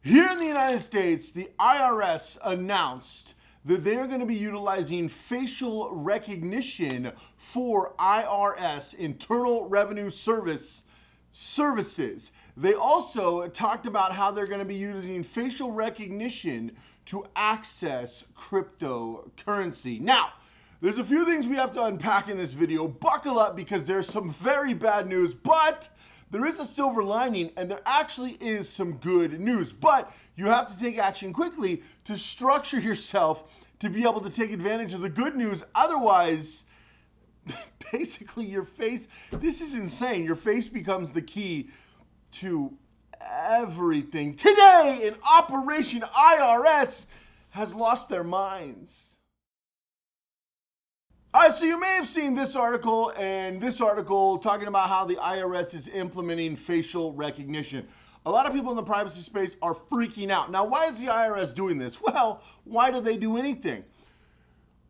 Here in the United States, the IRS announced that they're going to be utilizing facial recognition for IRS, Internal Revenue services. They also talked about how they're going to be using facial recognition to access cryptocurrency. Now, there's a few things we have to unpack in this video. Buckle up because there's some very bad news, but there is a silver lining and there actually is some good news. But you have to take action quickly to structure yourself to be able to take advantage of the good news. Otherwise, basically your face, this is insane. Your face becomes the key to everything. Today in Operation IRS has lost their minds. All right, so you may have seen this article and this article talking about how the IRS is implementing facial recognition. A lot of people in the privacy space are freaking out. Now, why is the IRS doing this? Well, why do they do anything?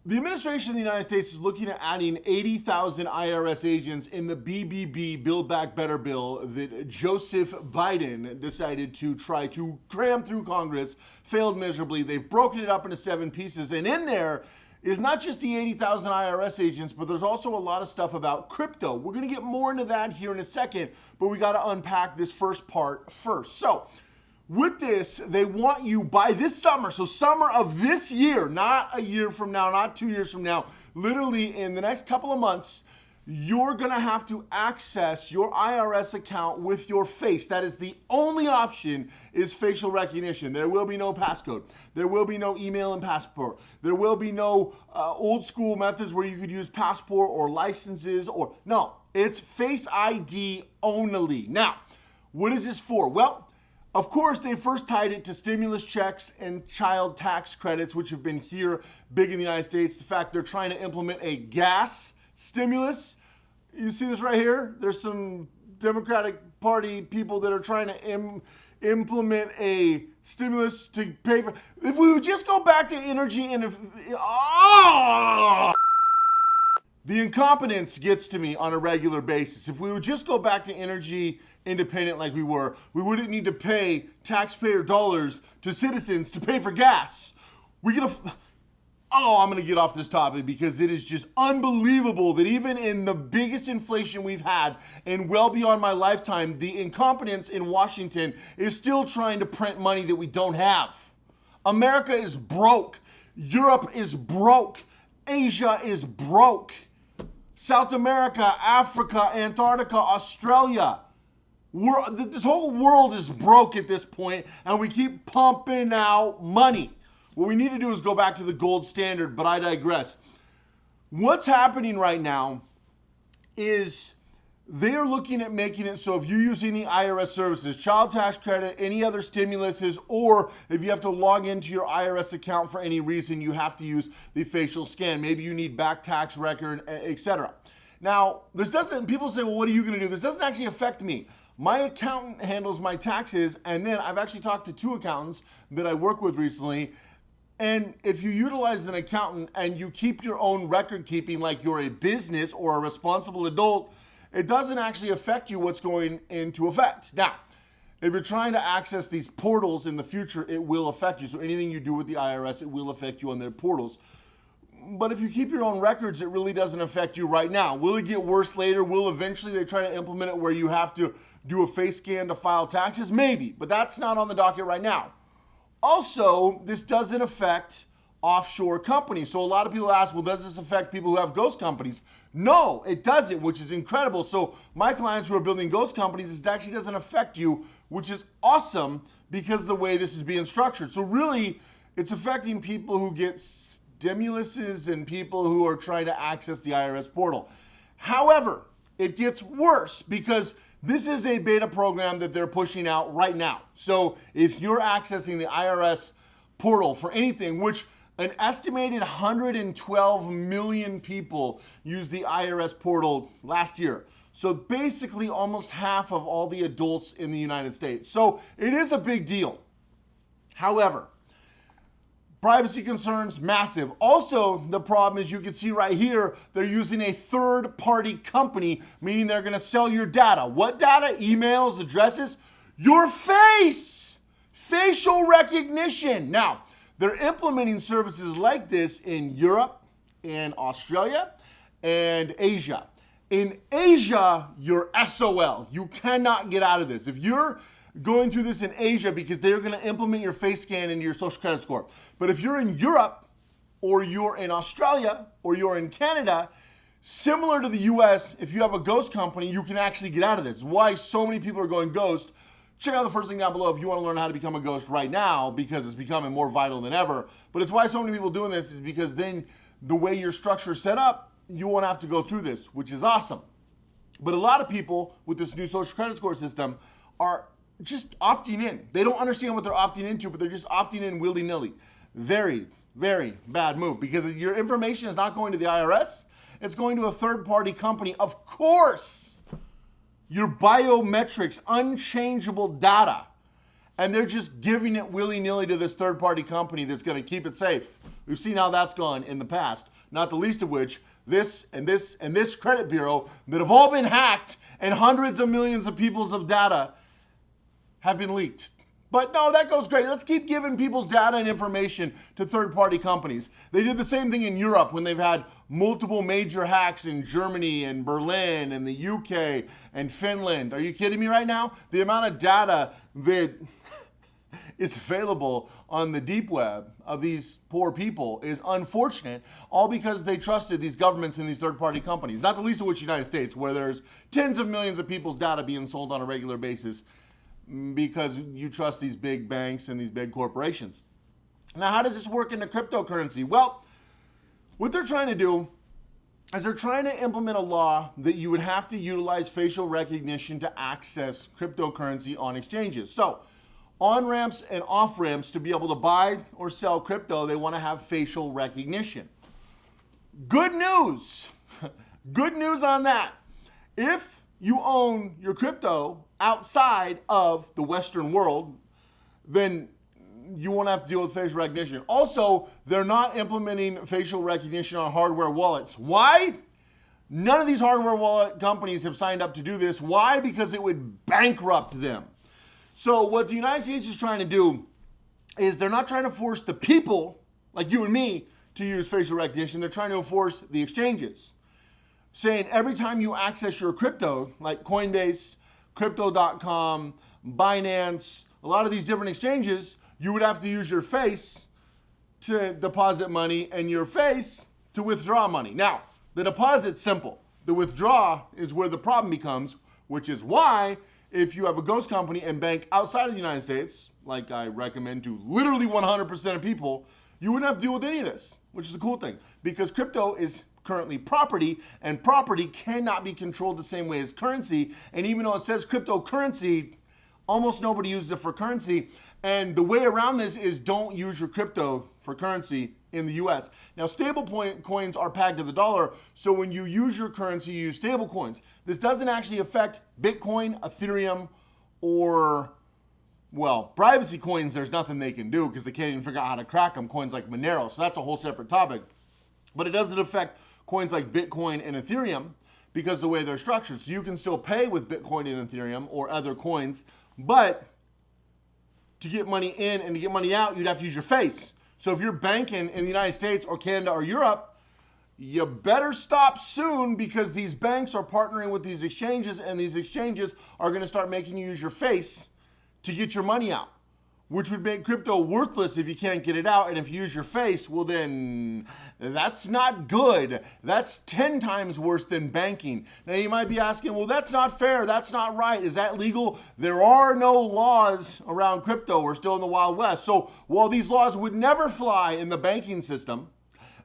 The administration of the United States is looking at adding 80,000 IRS agents in the BBB, Build Back Better bill that Joseph Biden decided to try to cram through Congress, failed miserably. They've broken it up into 7 pieces, and in there is not just the 80,000 IRS agents, but there's also a lot of stuff about crypto. We're going to get more into that here in a second, but we got to unpack this first part first. So with this, they want you by this summer, so summer of this year, not a year from now, not 2 years from now, literally in the next couple of months, you're going to have to access your IRS account with your face. That is the only option, is facial recognition. There will be no passcode. There will be no email and passport. There will be no old school methods where you could use passport or licenses or, no, it's Face ID only. Now, what is this for? Well, of course, they first tied it to stimulus checks and child tax credits, which have been here big in the United States. The fact they're trying to implement a gas stimulus. You see this right here? There's some Democratic Party people that are trying to implement a stimulus to pay for. If we would just go back to energy and the incompetence gets to me on a regular basis. If we would just go back to energy independent like we were, we wouldn't need to pay taxpayer dollars to citizens to pay for gas. I'm going to get off this topic because it is just unbelievable that even in the biggest inflation we've had and well beyond my lifetime, the incompetence in Washington is still trying to print money that we don't have. America is broke. Europe is broke. Asia is broke. South America, Africa, Antarctica, Australia. This whole world is broke at this point, and we keep pumping out money. What we need to do is go back to the gold standard, but I digress. What's happening right now is they're looking at making it so if you use any IRS services, child tax credit, any other stimuluses, or if you have to log into your IRS account for any reason, you have to use the facial scan. Maybe you need back tax record, etc. Now, people say, well, what are you going to do? This doesn't actually affect me. My accountant handles my taxes, and then I've actually talked to 2 accountants that I work with recently. And if you utilize an accountant and you keep your own record keeping like you're a business or a responsible adult, it doesn't actually affect you what's going into effect. Now, if you're trying to access these portals in the future, it will affect you. So anything you do with the IRS, it will affect you on their portals. But if you keep your own records, it really doesn't affect you right now. Will it get worse later? Will eventually they try to implement it where you have to do a face scan to file taxes? Maybe, but that's not on the docket right now. Also, this doesn't affect offshore companies. So a lot of people ask, well, does this affect people who have ghost companies? No, it doesn't, which is incredible. So my clients who are building ghost companies, it actually doesn't affect you, which is awesome because of the way this is being structured. So really, it's affecting people who get stimuluses and people who are trying to access the IRS portal. However, it gets worse because this is a beta program that they're pushing out right now. So if you're accessing the IRS portal for anything, which an estimated 112 million people used the IRS portal last year. So basically almost half of all the adults in the United States. So it is a big deal. However, privacy concerns, massive. Also, the problem is you can see right here, they're using a third-party company, meaning they're gonna sell your data. What data? Emails, addresses? Your face! facial recognition. Now, they're implementing services like this in Europe, in Australia, and Asia. In Asia, you're SOL. You cannot get out of this. If you're going through this in Asia, because they're going to implement your face scan into your social credit score. But if you're in Europe, or you're in Australia, or you're in Canada, similar to the US, if you have a ghost company, you can actually get out of this. Why so many people are going ghost. Check out the first link down below if you want to learn how to become a ghost right now, because it's becoming more vital than ever. But it's why so many people doing this is because then the way your structure is set up, you won't have to go through this, which is awesome. But a lot of people with this new social credit score system are just opting in. They don't understand what they're opting into, but they're just opting in willy-nilly. Very, very bad move, because your information is not going to the IRS. It's going to a third-party company. Of course, your biometrics, unchangeable data, and they're just giving it willy-nilly to this third-party company that's going to keep it safe. We've seen how that's gone in the past, not the least of which this and this and this credit bureau that have all been hacked, and hundreds of millions of people's of data have been leaked. But no, that goes great. Let's keep giving people's data and information to third-party companies. They did the same thing in Europe when they've had multiple major hacks in Germany and Berlin and the UK and Finland. Are you kidding me right now? The amount of data that is available on the deep web of these poor people is unfortunate, all because they trusted these governments and these third-party companies, not the least of which the United States, where there's tens of millions of people's data being sold on a regular basis because you trust these big banks and these big corporations. Now, how does this work into cryptocurrency? Well, what they're trying to do is they're trying to implement a law that you would have to utilize facial recognition to access cryptocurrency on exchanges. So, on-ramps and off-ramps, to be able to buy or sell crypto, they want to have facial recognition. Good news. Good news on that. If you own your crypto outside of the Western world, then you won't have to deal with facial recognition. Also, they're not implementing facial recognition on hardware wallets. Why? None of these hardware wallet companies have signed up to do this. Why? Because it would bankrupt them. So what the United States is trying to do is they're not trying to force the people, like you and me, to use facial recognition. They're trying to enforce the exchanges, saying every time you access your crypto, like Coinbase, Crypto.com, Binance, a lot of these different exchanges, you would have to use your face to deposit money and your face to withdraw money. Now, the deposit's simple. The withdraw is where the problem becomes, which is why if you have a ghost company and bank outside of the United States, like I recommend to literally 100% of people, you wouldn't have to deal with any of this, which is a cool thing, because crypto is currently property, and property cannot be controlled the same way as currency. And even though it says cryptocurrency, almost nobody uses it for currency. And the way around this is don't use your crypto for currency in the US. Now, stable coins are pegged to the dollar, so when you use your currency, you use stable coins. This doesn't actually affect Bitcoin, Ethereum, or, well, privacy coins. There's nothing they can do because they can't even figure out how to crack them, coins like Monero, so that's a whole separate topic. But it doesn't affect coins like Bitcoin and Ethereum because of the way they're structured. So you can still pay with Bitcoin and Ethereum or other coins, but to get money in and to get money out, you'd have to use your face. So if you're banking in the United States or Canada or Europe, you better stop soon, because these banks are partnering with these exchanges, and these exchanges are going to start making you use your face to get your money out, which would make crypto worthless if you can't get it out. And if you use your face, well, then that's not good. That's 10 times worse than banking. Now, you might be asking, well, that's not fair. That's not right. Is that legal? There are no laws around crypto. We're still in the Wild West. So while these laws would never fly in the banking system,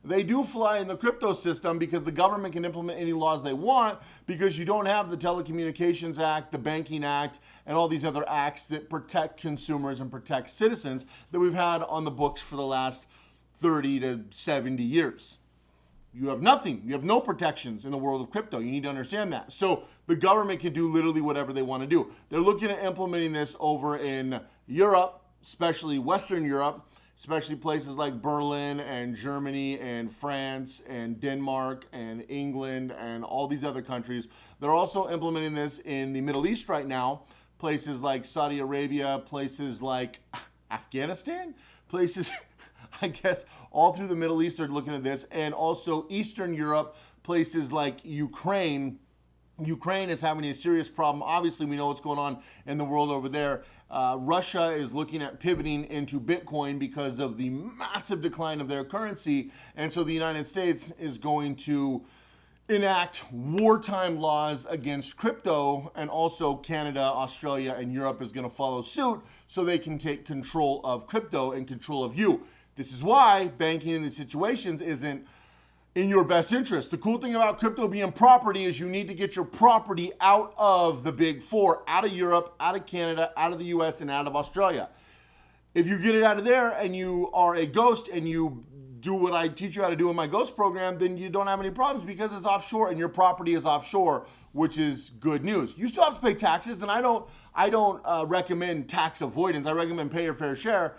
they do fly in the crypto system, because the government can implement any laws they want, because you don't have the Telecommunications Act, the Banking Act, and all these other acts that protect consumers and protect citizens that we've had on the books for the last 30 to 70 years. You have nothing. You have no protections in the world of crypto. You need to understand that. So the government can do literally whatever they want to do. They're looking at implementing this over in Europe, especially Western Europe, especially places like Berlin and Germany and France and Denmark and England and all these other countries. They're also implementing this in the Middle East right now, places like Saudi Arabia, places like Afghanistan, places, I guess, all through the Middle East are looking at this, and also Eastern Europe, places like Ukraine. Ukraine is having a serious problem. Obviously, we know what's going on in the world over there. Russia is looking at pivoting into Bitcoin because of the massive decline of their currency. And so the United States is going to enact wartime laws against crypto, and also Canada, Australia, and Europe is going to follow suit so they can take control of crypto and control of you. This is why banking in these situations isn't in your best interest. The cool thing about crypto being property is you need to get your property out of the big four, out of Europe, out of Canada, out of the US, and out of Australia. If you get it out of there and you are a ghost and you do what I teach you how to do in my ghost program, then you don't have any problems because it's offshore and your property is offshore, which is good news. You still have to pay taxes, and I don't recommend tax avoidance. I recommend pay your fair share.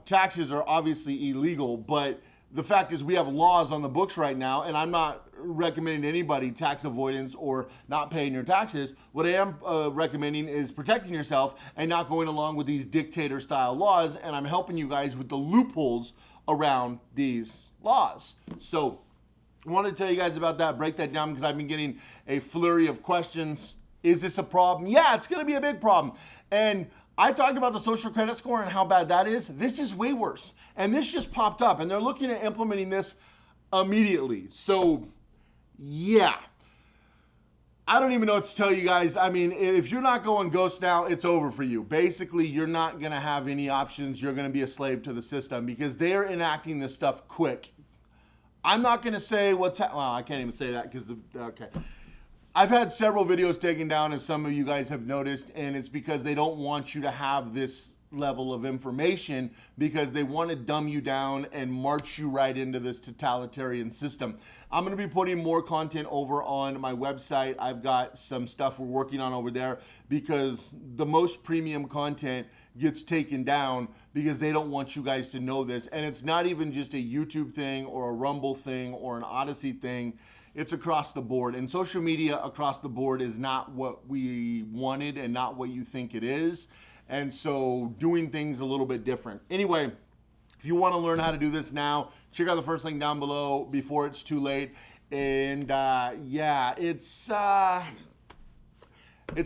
Taxes are obviously illegal, but the fact is we have laws on the books right now, and I'm not recommending to anybody tax avoidance or not paying your taxes. What I am recommending is protecting yourself and not going along with these dictator-style laws, and I'm helping you guys with the loopholes around these laws. So I wanted to tell you guys about that, break that down, because I've been getting a flurry of questions. Is this a problem? Yeah, it's going to be a big problem. And I talked about the social credit score and how bad that is. This is way worse. And this just popped up, and they're looking at implementing this immediately. So, yeah. I don't even know what to tell you guys. I mean, if you're not going ghost now, it's over for you. Basically, you're not going to have any options. You're going to be a slave to the system because they're enacting this stuff quick. I'm not going to say well, I can't even say that because, okay. I've had several videos taken down, as some of you guys have noticed, and it's because they don't want you to have this level of information because they want to dumb you down and march you right into this totalitarian system. I'm going to be putting more content over on my website. I've got some stuff we're working on over there because the most premium content gets taken down because they don't want you guys to know this. And it's not even just a YouTube thing or a Rumble thing or an Odyssey thing. It's across the board, and social media across the board is not what we wanted and not what you think it is. And so doing things a little bit different. Anyway, if you want to learn how to do this now, check out the first link down below before it's too late. And yeah, it's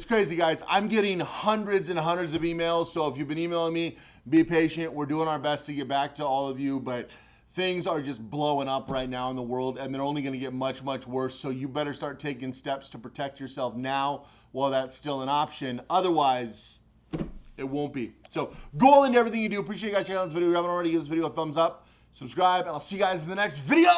crazy, guys. I'm getting hundreds and hundreds of emails. So if you've been emailing me, be patient. We're doing our best to get back to all of you, but things are just blowing up right now in the world, and they're only going to get much, much worse. So you better start taking steps to protect yourself now while that's still an option. Otherwise, it won't be. So go all into everything you do. Appreciate you guys checking out this video. If you haven't already, give this video a thumbs up, subscribe, and I'll see you guys in the next video.